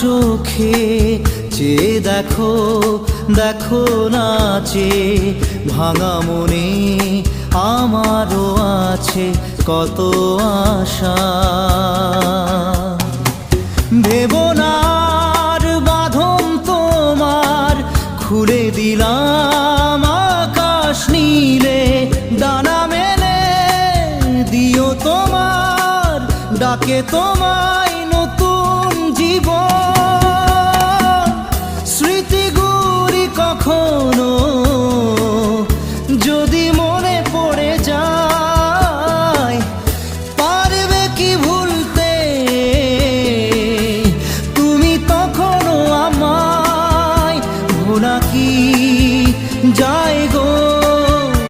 চোখে চেয়ে দেখো, দেখো নাচে ভাঙা মনে আমারও আছে কত আশা। ভেবো না আর বাঁধন তোমার, খুলে দিলাম আকাশ নীলে, ডানা মেলে দিও তোমার ডাকে তোমায় নতুন জীবন। স্মৃতিগুলি কখনো যদি মনে